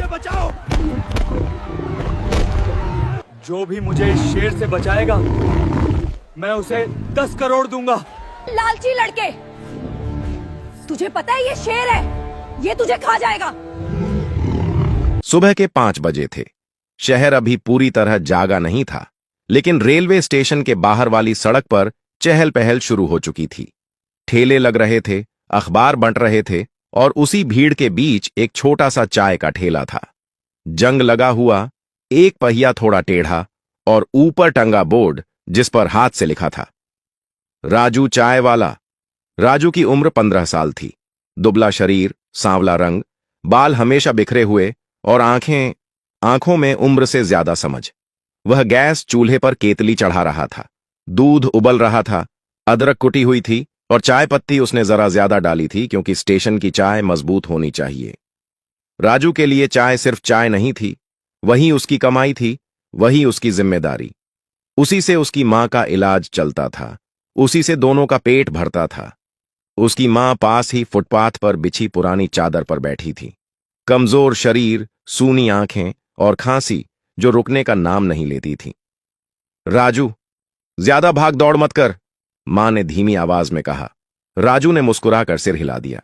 मुझे बचाओ। जो भी मुझे इस शेर से बचाएगा मैं उसे 10 करोड़ दूंगा। लालची लड़के, तुझे पता है ये शेर है, ये तुझे खा जाएगा। सुबह के 5 बजे थे। शहर अभी पूरी तरह जागा नहीं था, लेकिन रेलवे स्टेशन के बाहर वाली सड़क पर चहल पहल शुरू हो चुकी थी। ठेले लग रहे थे, अखबार बंट रहे थे और उसी भीड़ के बीच एक छोटा सा चाय का ठेला था। जंग लगा हुआ, एक पहिया थोड़ा टेढ़ा और ऊपर टंगा बोर्ड जिस पर हाथ से लिखा था, राजू चाय वाला। राजू की उम्र 15 साल थी। दुबला शरीर, सांवला रंग, बाल हमेशा बिखरे हुए और आंखों में उम्र से ज्यादा समझ। वह गैस चूल्हे पर केतली चढ़ा रहा था। दूध उबल रहा था, अदरक कुटी हुई थी और चाय पत्ती उसने जरा ज्यादा डाली थी क्योंकि स्टेशन की चाय मजबूत होनी चाहिए। राजू के लिए चाय सिर्फ चाय नहीं थी, वही उसकी कमाई थी, वही उसकी जिम्मेदारी। उसी से उसकी मां का इलाज चलता था, उसी से दोनों का पेट भरता था। उसकी मां पास ही फुटपाथ पर बिछी पुरानी चादर पर बैठी थी। कमजोर शरीर, सूनी आंखें और खांसी जो रुकने का नाम नहीं लेती थी। राजू, ज्यादा भाग दौड़ मत कर, मां ने धीमी आवाज में कहा। राजू ने मुस्कुराकर सिर हिला दिया।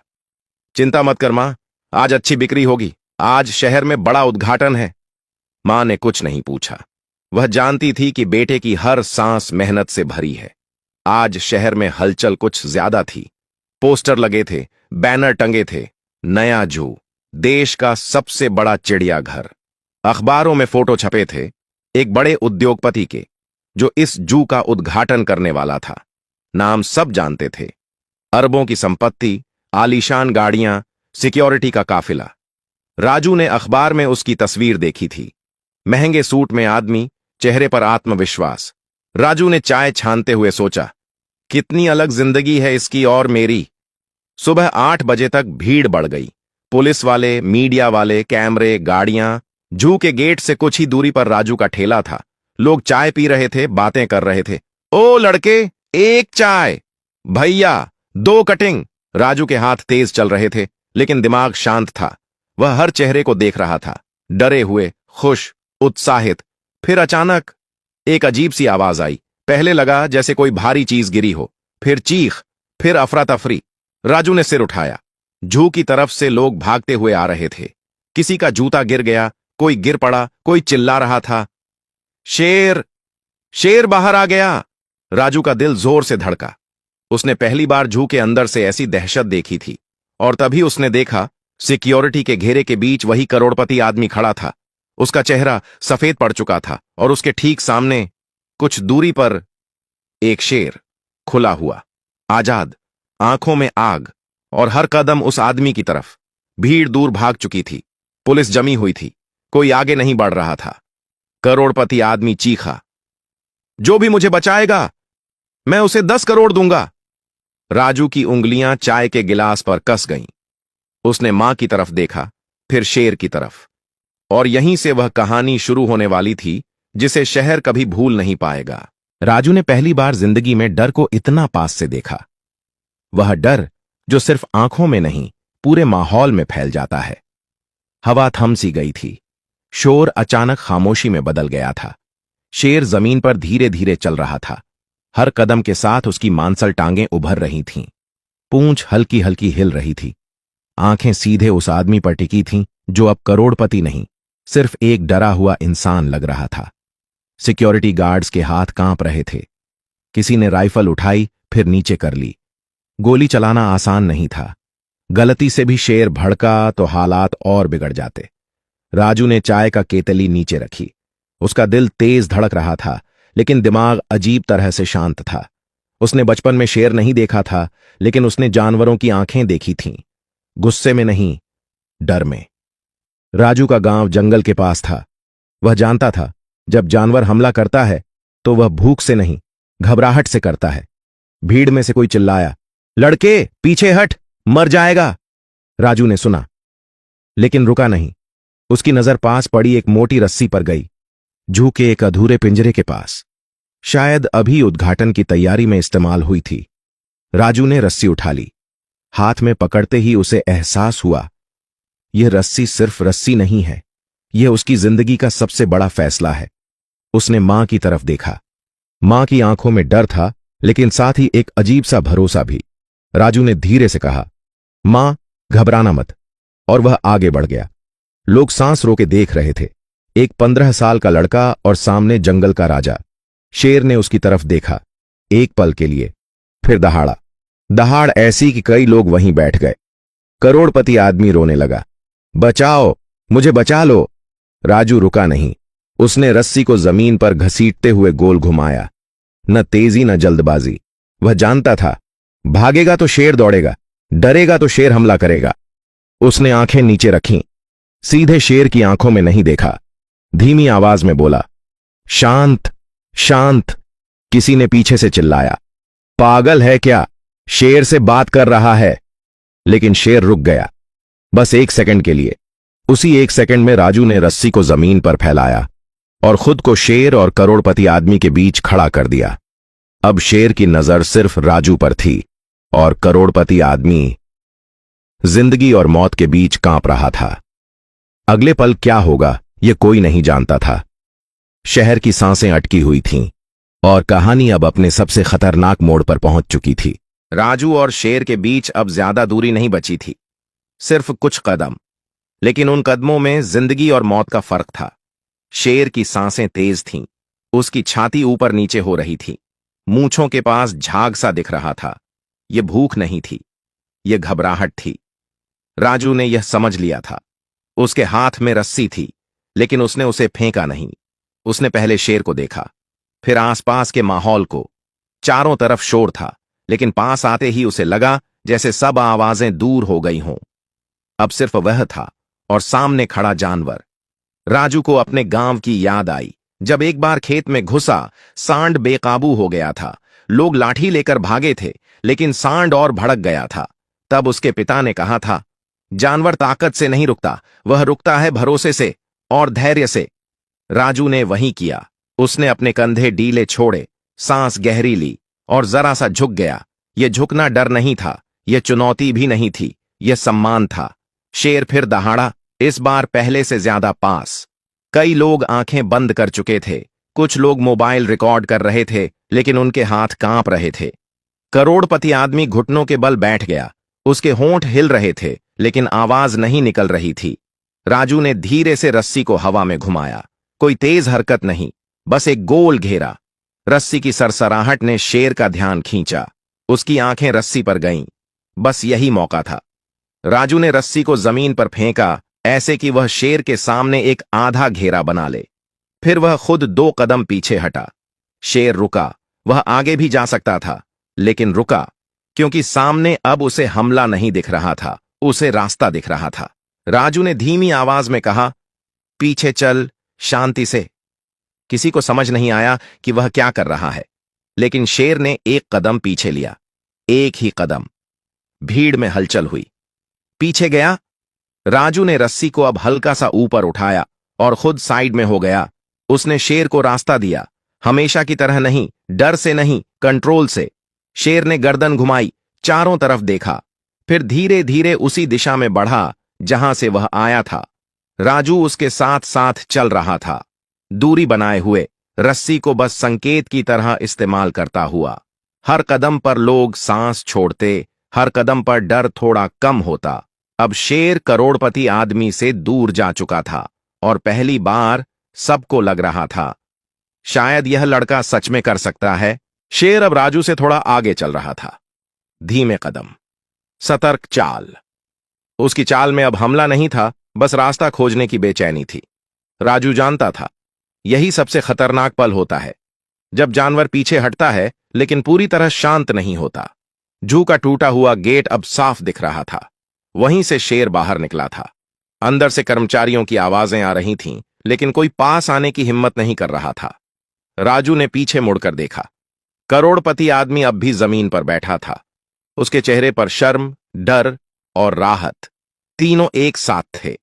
चिंता मत कर मां, आज अच्छी बिक्री होगी, आज शहर में बड़ा उद्घाटन है। मां ने कुछ नहीं पूछा। वह जानती थी कि बेटे की हर सांस मेहनत से भरी है। आज शहर में हलचल कुछ ज्यादा थी। पोस्टर लगे थे, बैनर टंगे थे, नया जू, देश का सबसे बड़ा चिड़ियाघर। अखबारों में फोटो छपे थे एक बड़े उद्योगपति के, जो इस जू का उद्घाटन करने वाला था। नाम सब जानते थे, अरबों की संपत्ति, आलीशान गाड़ियां, सिक्योरिटी का काफिला। राजू ने अखबार में उसकी तस्वीर देखी थी, महंगे सूट में आदमी, चेहरे पर आत्मविश्वास। राजू ने चाय छानते हुए सोचा, कितनी अलग जिंदगी है इसकी और मेरी। सुबह 8 बजे तक भीड़ बढ़ गई। पुलिस वाले, मीडिया वाले, कैमरे, गाड़ियां। जू के गेट से कुछ ही दूरी पर राजू का ठेला था। लोग चाय पी रहे थे, बातें कर रहे थे। ओ लड़के, एक चाय। भैया 2 कटिंग। राजू के हाथ तेज चल रहे थे, लेकिन दिमाग शांत था। वह हर चेहरे को देख रहा था, डरे हुए, खुश, उत्साहित। फिर अचानक एक अजीब सी आवाज आई। पहले लगा जैसे कोई भारी चीज गिरी हो, फिर चीख, फिर अफरा तफरी। राजू ने सिर उठाया। जू की तरफ से लोग भागते हुए आ रहे थे। किसी का जूता गिर गया, कोई गिर पड़ा, कोई चिल्ला रहा था, शेर, शेर बाहर आ गया। राजू का दिल जोर से धड़का। उसने पहली बार जू के अंदर से ऐसी दहशत देखी थी। और तभी उसने देखा, सिक्योरिटी के घेरे के बीच वही करोड़पति आदमी खड़ा था। उसका चेहरा सफेद पड़ चुका था और उसके ठीक सामने कुछ दूरी पर एक शेर खुला हुआ, आजाद, आंखों में आग, और हर कदम उस आदमी की तरफ। भीड़ दूर भाग चुकी थी, पुलिस जमी हुई थी, कोई आगे नहीं बढ़ रहा था। करोड़पति आदमी चीखा, जो भी मुझे बचाएगा मैं उसे 10 करोड़ दूंगा। राजू की उंगलियां चाय के गिलास पर कस गईं। उसने मां की तरफ देखा, फिर शेर की तरफ, और यहीं से वह कहानी शुरू होने वाली थी जिसे शहर कभी भूल नहीं पाएगा। राजू ने पहली बार जिंदगी में डर को इतना पास से देखा। वह डर जो सिर्फ आंखों में नहीं, पूरे माहौल में फैल जाता है। हवा थम सी गई थी। शोर अचानक खामोशी में बदल गया था। शेर जमीन पर धीरे धीरे चल रहा था। हर कदम के साथ उसकी मांसल टांगें उभर रही थीं। पूंछ हल्की हल्की हिल रही थी। आंखें सीधे उस आदमी पर टिकी थीं जो अब करोड़पति नहीं, सिर्फ एक डरा हुआ इंसान लग रहा था। सिक्योरिटी गार्ड्स के हाथ कांप रहे थे। किसी ने राइफल उठाई, फिर नीचे कर ली। गोली चलाना आसान नहीं था। गलती से भी शेर भड़का तो हालात और बिगड़ जाते। राजू ने चाय का केतली नीचे रखी। उसका दिल तेज धड़क रहा था, लेकिन दिमाग अजीब तरह से शांत था। उसने बचपन में शेर नहीं देखा था, लेकिन उसने जानवरों की आंखें देखी थीं, गुस्से में नहीं, डर में। राजू का गांव जंगल के पास था। वह जानता था, जब जानवर हमला करता है तो वह भूख से नहीं, घबराहट से करता है। भीड़ में से कोई चिल्लाया, लड़के पीछे हट, मर जाएगा। राजू ने सुना, लेकिन रुका नहीं। उसकी नजर पास पड़ी एक मोटी रस्सी पर गई, जू के एक अधूरे पिंजरे के पास। शायद अभी उद्घाटन की तैयारी में इस्तेमाल हुई थी। राजू ने रस्सी उठा ली। हाथ में पकड़ते ही उसे एहसास हुआ, यह रस्सी सिर्फ रस्सी नहीं है, यह उसकी जिंदगी का सबसे बड़ा फैसला है। उसने मां की तरफ देखा। मां की आंखों में डर था, लेकिन साथ ही एक अजीब सा भरोसा भी। राजू ने धीरे से कहा, मां, घबराना मत। और वह आगे बढ़ गया। लोग सांस रोके देख रहे थे। एक 15 साल का लड़का और सामने जंगल का राजा। शेर ने उसकी तरफ देखा, एक पल के लिए, फिर दहाड़ा। दहाड़ ऐसी कि कई लोग वहीं बैठ गए। करोड़पति आदमी रोने लगा, बचाओ, मुझे बचा लो। राजू रुका नहीं। उसने रस्सी को जमीन पर घसीटते हुए गोल घुमाया। न तेजी न जल्दबाजी। वह जानता था, भागेगा तो शेर दौड़ेगा, डरेगा तो शेर हमला करेगा। उसने आंखें नीचे रखीं, सीधे शेर की आंखों में नहीं देखा। धीमी आवाज में बोला, शांत, शांत। किसी ने पीछे से चिल्लाया, पागल है क्या, शेर से बात कर रहा है। लेकिन शेर रुक गया, बस 1 सेकंड के लिए। उसी 1 सेकंड में राजू ने रस्सी को जमीन पर फैलाया और खुद को शेर और करोड़पति आदमी के बीच खड़ा कर दिया। अब शेर की नजर सिर्फ राजू पर थी और करोड़पति आदमी जिंदगी और मौत के बीच कांप रहा था। अगले पल क्या होगा यह कोई नहीं जानता था। शहर की सांसें अटकी हुई थीं और कहानी अब अपने सबसे खतरनाक मोड़ पर पहुंच चुकी थी। राजू और शेर के बीच अब ज्यादा दूरी नहीं बची थी, सिर्फ कुछ कदम। लेकिन उन कदमों में जिंदगी और मौत का फर्क था। शेर की सांसें तेज थीं, उसकी छाती ऊपर नीचे हो रही थी, मूंछों के पास झाग सा दिख रहा था। यह भूख नहीं थी, यह घबराहट थी। राजू ने यह समझ लिया था। उसके हाथ में रस्सी थी, लेकिन उसने उसे फेंका नहीं। उसने पहले शेर को देखा, फिर आसपास के माहौल को। चारों तरफ शोर था, लेकिन पास आते ही उसे लगा जैसे सब आवाजें दूर हो गई हों। अब सिर्फ वह था और सामने खड़ा जानवर। राजू को अपने गांव की याद आई, जब एक बार खेत में घुसा, सांड बेकाबू हो गया था। लोग लाठी लेकर भागे थे, लेकिन सांड और भड़क गया था। तब उसके पिता ने कहा था, जानवर ताकत से नहीं रुकता, वह रुकता है भरोसे से और धैर्य से। राजू ने वही किया। उसने अपने कंधे ढीले छोड़े, सांस गहरी ली और जरा सा झुक गया। यह झुकना डर नहीं था, यह चुनौती भी नहीं थी, यह सम्मान था। शेर फिर दहाड़ा, इस बार पहले से ज्यादा पास। कई लोग आंखें बंद कर चुके थे, कुछ लोग मोबाइल रिकॉर्ड कर रहे थे, लेकिन उनके हाथ कांप रहे थे। करोड़पति आदमी घुटनों के बल बैठ गया। उसके होंठ हिल रहे थे, लेकिन आवाज नहीं निकल रही थी। राजू ने धीरे से रस्सी को हवा में घुमाया। कोई तेज हरकत नहीं, बस एक गोल घेरा। रस्सी की सरसराहट ने शेर का ध्यान खींचा। उसकी आंखें रस्सी पर गईं। बस यही मौका था। राजू ने रस्सी को जमीन पर फेंका, ऐसे कि वह शेर के सामने एक आधा घेरा बना ले। फिर वह खुद 2 कदम पीछे हटा। शेर रुका। वह आगे भी जा सकता था, लेकिन रुका क्योंकि सामने अब उसे हमला नहीं दिख रहा था, उसे रास्ता दिख रहा था। राजू ने धीमी आवाज में कहा, पीछे चल, शांति से। किसी को समझ नहीं आया कि वह क्या कर रहा है, लेकिन शेर ने 1 कदम पीछे लिया। एक ही कदम। भीड़ में हलचल हुई। पीछे गया। राजू ने रस्सी को अब हल्का सा ऊपर उठाया और खुद साइड में हो गया। उसने शेर को रास्ता दिया, हमेशा की तरह नहीं, डर से नहीं, कंट्रोल से। शेर ने गर्दन घुमाई, चारों तरफ देखा, फिर धीरे धीरे उसी दिशा में बढ़ा जहां से वह आया था। राजू उसके साथ साथ चल रहा था, दूरी बनाए हुए, रस्सी को बस संकेत की तरह इस्तेमाल करता हुआ। हर कदम पर लोग सांस छोड़ते, हर कदम पर डर थोड़ा कम होता। अब शेर करोड़पति आदमी से दूर जा चुका था और पहली बार सबको लग रहा था, शायद यह लड़का सच में कर सकता है। शेर अब राजू से थोड़ा आगे चल रहा था। धीमे कदम, सतर्क चाल। उसकी चाल में अब हमला नहीं था, बस रास्ता खोजने की बेचैनी थी। राजू जानता था, यही सबसे खतरनाक पल होता है, जब जानवर पीछे हटता है लेकिन पूरी तरह शांत नहीं होता। जू का टूटा हुआ गेट अब साफ दिख रहा था। वहीं से शेर बाहर निकला था। अंदर से कर्मचारियों की आवाजें आ रही थीं, लेकिन कोई पास आने की हिम्मत नहीं कर रहा था। राजू ने पीछे मुड़कर देखा। करोड़पति आदमी अब भी जमीन पर बैठा था। उसके चेहरे पर शर्म, डर और राहत तीनों एक साथ थे।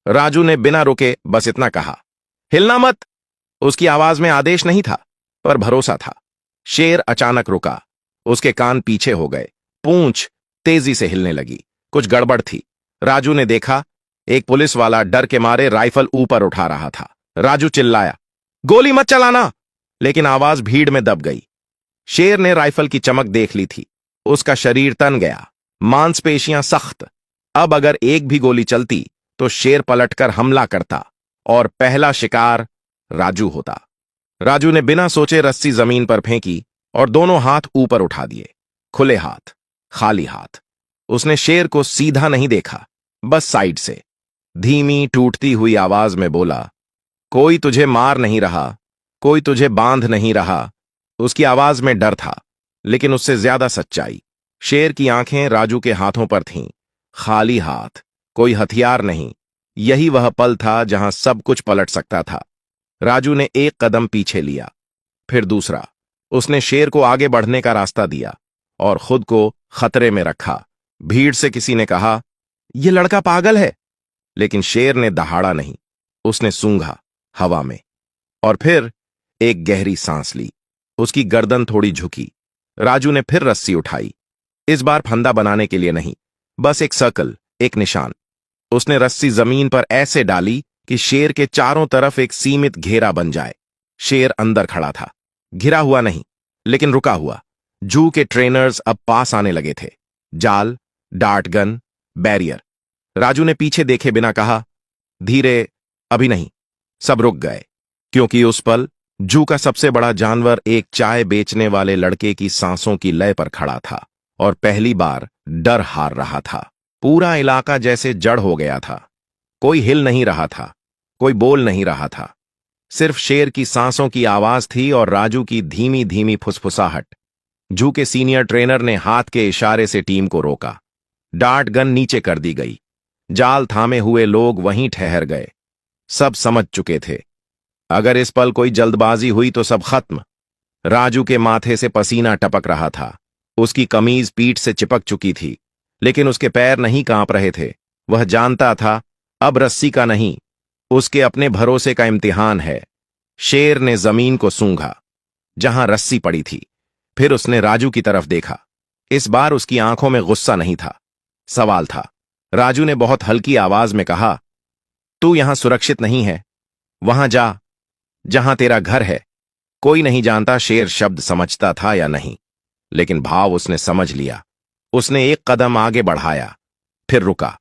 राजू ने बिना रुके बस इतना कहा, हिलना मत। उसकी आवाज में आदेश नहीं था, पर भरोसा था। शेर अचानक रुका। उसके कान पीछे हो गए, पूंछ तेजी से हिलने लगी। कुछ गड़बड़ थी। राजू ने देखा, एक पुलिस वाला डर के मारे राइफल ऊपर उठा रहा था। राजू चिल्लाया, गोली मत चलाना, लेकिन आवाज भीड़ में दब गई। शेर ने राइफल की चमक देख ली थी। उसका शरीर तन गया, मांसपेशियां सख्त। अब अगर एक भी गोली चलती तो शेर पलटकर हमला करता और पहला शिकार राजू होता। राजू ने बिना सोचे रस्सी जमीन पर फेंकी और दोनों हाथ ऊपर उठा दिए। खुले हाथ, खाली हाथ। उसने शेर को सीधा नहीं देखा, बस साइड से। धीमी टूटती हुई आवाज में बोला, कोई तुझे मार नहीं रहा, कोई तुझे बांध नहीं रहा। उसकी आवाज में डर था, लेकिन उससे ज्यादा सच्चाई। शेर की आंखें राजू के हाथों पर थीं, खाली हाथ, कोई हथियार नहीं। यही वह पल था जहां सब कुछ पलट सकता था। राजू ने एक कदम पीछे लिया, फिर दूसरा। उसने शेर को आगे बढ़ने का रास्ता दिया और खुद को खतरे में रखा। भीड़ से किसी ने कहा, यह लड़का पागल है, लेकिन शेर ने दहाड़ा नहीं। उसने सूंघा हवा में और फिर एक गहरी सांस ली। उसकी गर्दन थोड़ी झुकी। राजू ने फिर रस्सी उठाई, इस बार फंदा बनाने के लिए नहीं, बस एक सर्कल, एक निशान। उसने रस्सी जमीन पर ऐसे डाली कि शेर के चारों तरफ एक सीमित घेरा बन जाए। शेर अंदर खड़ा था, घिरा हुआ नहीं, लेकिन रुका हुआ। जू के ट्रेनर्स अब पास आने लगे थे। जाल, डार्ट गन, बैरियर। राजू ने पीछे देखे बिना कहा, धीरे, अभी नहीं। सब रुक गए, क्योंकि उस पल जू का सबसे बड़ा जानवर एक चाय बेचने वाले लड़के की सांसों की लय पर खड़ा था और पहली बार डर हार रहा था। पूरा इलाका जैसे जड़ हो गया था। कोई हिल नहीं रहा था, कोई बोल नहीं रहा था। सिर्फ शेर की सांसों की आवाज थी और राजू की धीमी धीमी फुसफुसाहट। जू के सीनियर ट्रेनर ने हाथ के इशारे से टीम को रोका। डार्ट गन नीचे कर दी गई। जाल थामे हुए लोग वहीं ठहर गए। सब समझ चुके थे, अगर इस पल कोई जल्दबाजी हुई तो सब खत्म। राजू के माथे से पसीना टपक रहा था। उसकी कमीज पीठ से चिपक चुकी थी, लेकिन उसके पैर नहीं कांप रहे थे। वह जानता था, अब रस्सी का नहीं, उसके अपने भरोसे का इम्तिहान है। शेर ने जमीन को सूंघा जहां रस्सी पड़ी थी, फिर उसने राजू की तरफ देखा। इस बार उसकी आंखों में गुस्सा नहीं था, सवाल था। राजू ने बहुत हल्की आवाज में कहा, तू यहां सुरक्षित नहीं है, वहां जा जहां तेरा घर है। कोई नहीं जानता शेर शब्द समझता था या नहीं, लेकिन भाव उसने समझ लिया। उसने एक कदम आगे बढ़ाया, फिर रुका।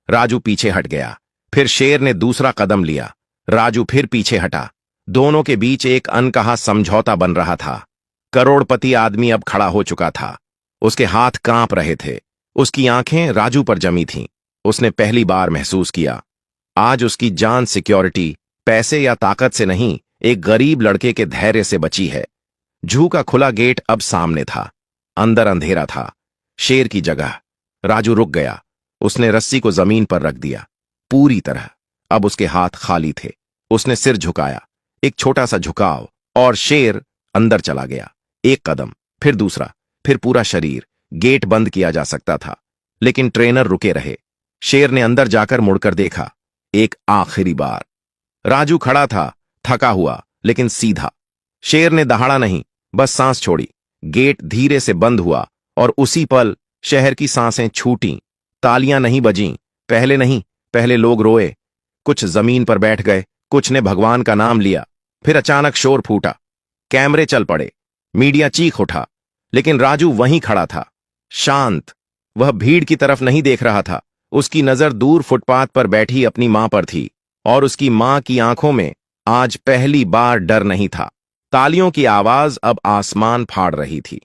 राजू पीछे हट गया। फिर शेर ने दूसरा कदम लिया। राजू फिर पीछे हटा। दोनों के बीच एक अनकहा समझौता बन रहा था। करोड़पति आदमी अब खड़ा हो चुका था। उसके हाथ कांप रहे थे। उसकी आंखें राजू पर जमी थीं। उसने पहली बार महसूस किया, आज उसकी जान सिक्योरिटी, पैसे या ताकत से नहीं, एक गरीब लड़के के धैर्य से बची है। जू का खुला गेट अब सामने था। अंदर अंधेरा था, शेर की जगह। राजू रुक गया। उसने रस्सी को जमीन पर रख दिया, पूरी तरह। अब उसके हाथ खाली थे। उसने सिर झुकाया, एक छोटा सा झुकाव, और शेर अंदर चला गया। एक कदम, फिर दूसरा, फिर पूरा शरीर। गेट बंद किया जा सकता था, लेकिन ट्रेनर रुके रहे। शेर ने अंदर जाकर मुड़कर देखा, एक आखिरी बार। राजू खड़ा था, थका हुआ लेकिन सीधा। शेर ने दहाड़ा नहीं, बस सांस छोड़ी। गेट धीरे से बंद हुआ और उसी पल शहर की सांसें छूटीं। तालियां नहीं बजीं। पहले नहीं, पहले लोग रोए। कुछ जमीन पर बैठ गए, कुछ ने भगवान का नाम लिया। फिर अचानक शोर फूटा, कैमरे चल पड़े, मीडिया चीख उठा। लेकिन राजू वहीं खड़ा था, शांत। वह भीड़ की तरफ नहीं देख रहा था। उसकी नजर दूर फुटपाथ पर बैठी अपनी मां पर थी, और उसकी मां की आंखों में आज पहली बार डर नहीं था। तालियों की आवाज अब आसमान फाड़ रही थी।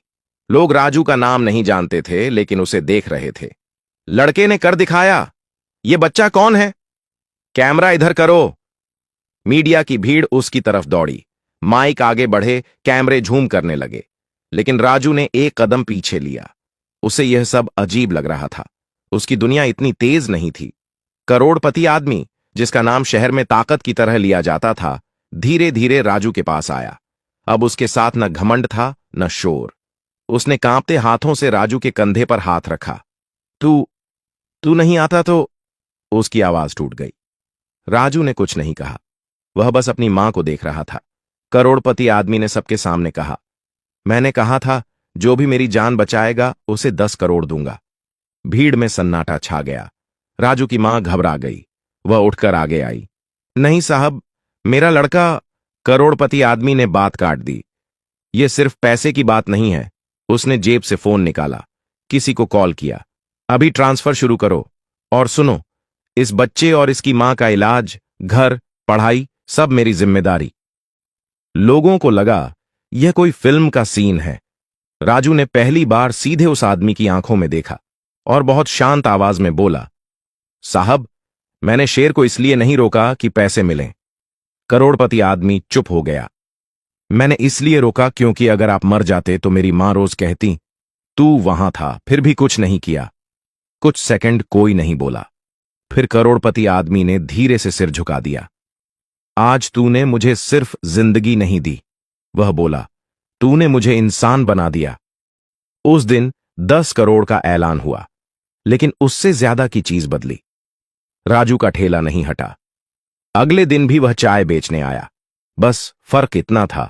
लोग राजू का नाम नहीं जानते थे, लेकिन उसे देख रहे थे। लड़के ने कर दिखाया। ये बच्चा कौन है? कैमरा इधर करो। मीडिया की भीड़ उसकी तरफ दौड़ी। माइक आगे बढ़े, कैमरे झूम करने लगे। लेकिन राजू ने एक कदम पीछे लिया। उसे यह सब अजीब लग रहा था। उसकी दुनिया इतनी तेज नहीं थी। करोड़पति आदमी, जिसका नाम शहर में ताकत की तरह लिया जाता था, धीरे धीरे राजू के पास आया। अब उसके साथ न घमंड था, न शोर। उसने कांपते हाथों से राजू के कंधे पर हाथ रखा। तू नहीं आता तो? उसकी आवाज टूट गई। राजू ने कुछ नहीं कहा। वह बस अपनी मां को देख रहा था। करोड़पति आदमी ने सबके सामने कहा, मैंने कहा था, जो भी मेरी जान बचाएगा उसे 10 करोड़ दूंगा। भीड़ में सन्नाटा छा गया। राजू की मां घबरा गई। वह उठकर आगे आई। नहीं साहब, मेरा लड़का, करोड़पति आदमी ने बात काट दी। यह सिर्फ पैसे की बात नहीं है। उसने जेब से फोन निकाला, किसी को कॉल किया। अभी ट्रांसफर शुरू करो। और सुनो, इस बच्चे और इसकी मां का इलाज, घर, पढ़ाई सब मेरी जिम्मेदारी। लोगों को लगा यह कोई फिल्म का सीन है। राजू ने पहली बार सीधे उस आदमी की आंखों में देखा और बहुत शांत आवाज में बोला, साहब, मैंने शेर को इसलिए नहीं रोका कि पैसे मिलें। करोड़पति आदमी चुप हो गया। मैंने इसलिए रोका क्योंकि अगर आप मर जाते तो मेरी मां रोज कहती, तू वहां था फिर भी कुछ नहीं किया। कुछ सेकंड कोई नहीं बोला। फिर करोड़पति आदमी ने धीरे से सिर झुका दिया। आज तूने मुझे सिर्फ जिंदगी नहीं दी, वह बोला, तूने मुझे इंसान बना दिया। उस दिन 10 करोड़ का ऐलान हुआ, लेकिन उससे ज्यादा की चीज बदली। राजू का ठेला नहीं हटा। अगले दिन भी वह चाय बेचने आया। बस फर्क इतना था,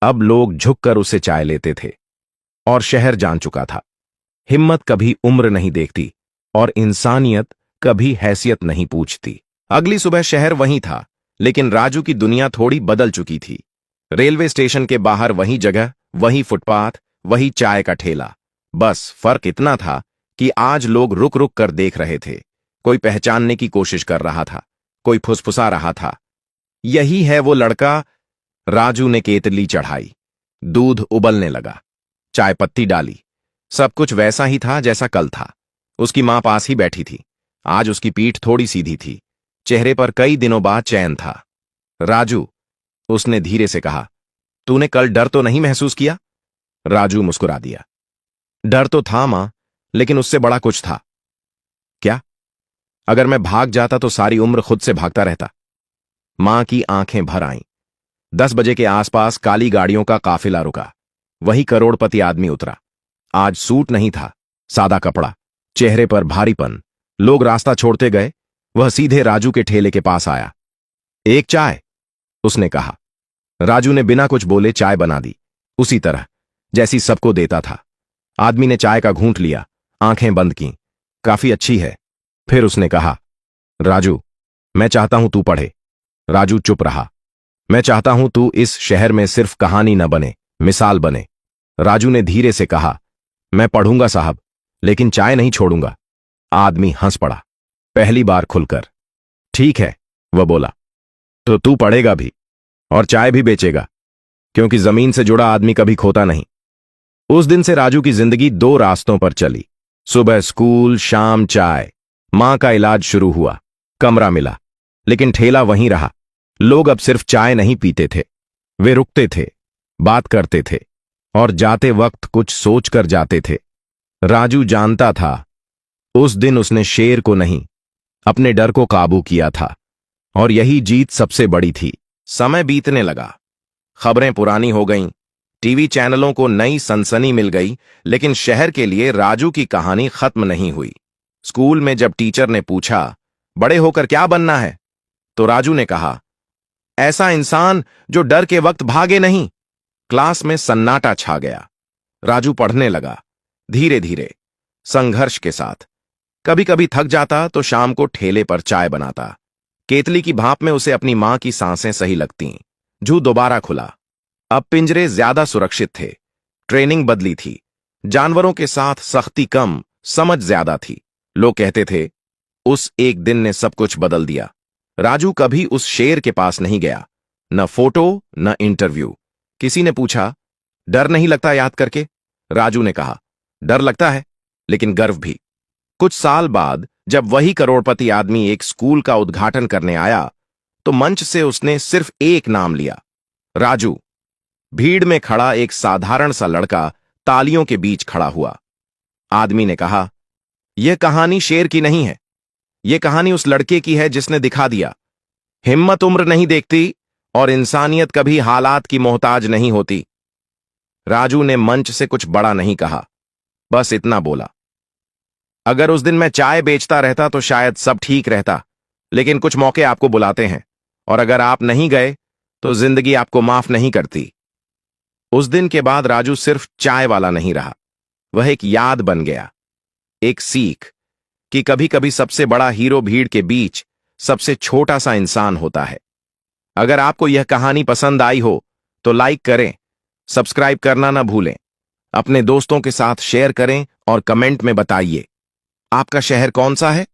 अब लोग झुककर उसे चाय लेते थे। और शहर जान चुका था, हिम्मत कभी उम्र नहीं देखती और इंसानियत कभी हैसियत नहीं पूछती। अगली सुबह शहर वहीं था, लेकिन राजू की दुनिया थोड़ी बदल चुकी थी। रेलवे स्टेशन के बाहर वही जगह, वही फुटपाथ, वही चाय का ठेला। बस फर्क इतना था कि आज लोग रुक रुक कर देख रहे थे। कोई पहचानने की कोशिश कर रहा था, कोई फुसफुसा रहा था, यही है वो लड़का। राजू ने केतली चढ़ाई, दूध उबलने लगा, चाय पत्ती डाली। सब कुछ वैसा ही था जैसा कल था। उसकी मां पास ही बैठी थी। आज उसकी पीठ थोड़ी सीधी थी, चेहरे पर कई दिनों बाद चैन था। राजू, उसने धीरे से कहा, तूने कल डर तो नहीं महसूस किया? राजू मुस्कुरा दिया। डर तो था मां, लेकिन उससे बड़ा कुछ था। क्या? अगर मैं भाग जाता तो सारी उम्र खुद से भागता रहता। मां की आंखें भर आईं। 10 बजे के आसपास काली गाड़ियों का काफिला रुका। वही करोड़पति आदमी उतरा। आज सूट नहीं था, सादा कपड़ा, चेहरे पर भारीपन। लोग रास्ता छोड़ते गए। वह सीधे राजू के ठेले के पास आया। एक चाय, उसने कहा। राजू ने बिना कुछ बोले चाय बना दी, उसी तरह जैसी सबको देता था। आदमी ने चाय का घूंट लिया, आंखें बंद कीं। काफी अच्छी है। फिर उसने कहा, राजू, मैं चाहता हूं तू पढ़े। राजू चुप रहा। मैं चाहता हूं तू इस शहर में सिर्फ कहानी न बने, मिसाल बने। राजू ने धीरे से कहा, मैं पढ़ूंगा साहब, लेकिन चाय नहीं छोड़ूंगा। आदमी हंस पड़ा, पहली बार खुलकर। ठीक है, वह बोला, तो तू पढ़ेगा भी और चाय भी बेचेगा, क्योंकि जमीन से जुड़ा आदमी कभी खोता नहीं। उस दिन से राजू की जिंदगी 2 रास्तों पर चली। सुबह स्कूल, शाम चाय। मां का इलाज शुरू हुआ, कमरा मिला, लेकिन ठेला वहीं रहा। लोग अब सिर्फ चाय नहीं पीते थे, वे रुकते थे, बात करते थे और जाते वक्त कुछ सोचकर जाते थे। राजू जानता था, उस दिन उसने शेर को नहीं, अपने डर को काबू किया था, और यही जीत सबसे बड़ी थी। समय बीतने लगा, खबरें पुरानी हो गईं, टीवी चैनलों को नई सनसनी मिल गई, लेकिन शहर के लिए राजू की कहानी खत्म नहीं हुई। स्कूल में जब टीचर ने पूछा, बड़े होकर क्या बनना है, तो राजू ने कहा, ऐसा इंसान जो डर के वक्त भागे नहीं। क्लास में सन्नाटा छा गया। राजू पढ़ने लगा, धीरे धीरे, संघर्ष के साथ। कभी कभी थक जाता तो शाम को ठेले पर चाय बनाता। केतली की भाप में उसे अपनी मां की सांसें सही लगतीं। जू दोबारा खुला। अब पिंजरे ज्यादा सुरक्षित थे, ट्रेनिंग बदली थी, जानवरों के साथ सख्ती कम, समझ ज्यादा थी। लोग कहते थे, उस एक दिन ने सब कुछ बदल दिया। राजू कभी उस शेर के पास नहीं गया, न फोटो न इंटरव्यू। किसी ने पूछा, डर नहीं लगता याद करके? राजू ने कहा, डर लगता है, लेकिन गर्व भी। कुछ साल बाद जब वही करोड़पति आदमी एक स्कूल का उद्घाटन करने आया, तो मंच से उसने सिर्फ एक नाम लिया, राजू। भीड़ में खड़ा एक साधारण सा लड़का तालियों के बीच खड़ा हुआ। आदमी ने कहा, यह कहानी शेर की नहीं है, यह कहानी उस लड़के की है जिसने दिखा दिया, हिम्मत उम्र नहीं देखती और इंसानियत कभी हालात की मोहताज नहीं होती। राजू ने मंच से कुछ बड़ा नहीं कहा, बस इतना बोला, अगर उस दिन मैं चाय बेचता रहता तो शायद सब ठीक रहता, लेकिन कुछ मौके आपको बुलाते हैं, और अगर आप नहीं गए तो जिंदगी आपको माफ नहीं करती। उस दिन के बाद राजू सिर्फ चाय वाला नहीं रहा, वह एक याद बन गया, एक सीख कि कभी कभी सबसे बड़ा हीरो भीड़ के बीच सबसे छोटा सा इंसान होता है। अगर आपको यह कहानी पसंद आई हो तो लाइक करें, सब्सक्राइब करना ना भूलें, अपने दोस्तों के साथ शेयर करें और कमेंट में बताइए आपका शहर कौन सा है।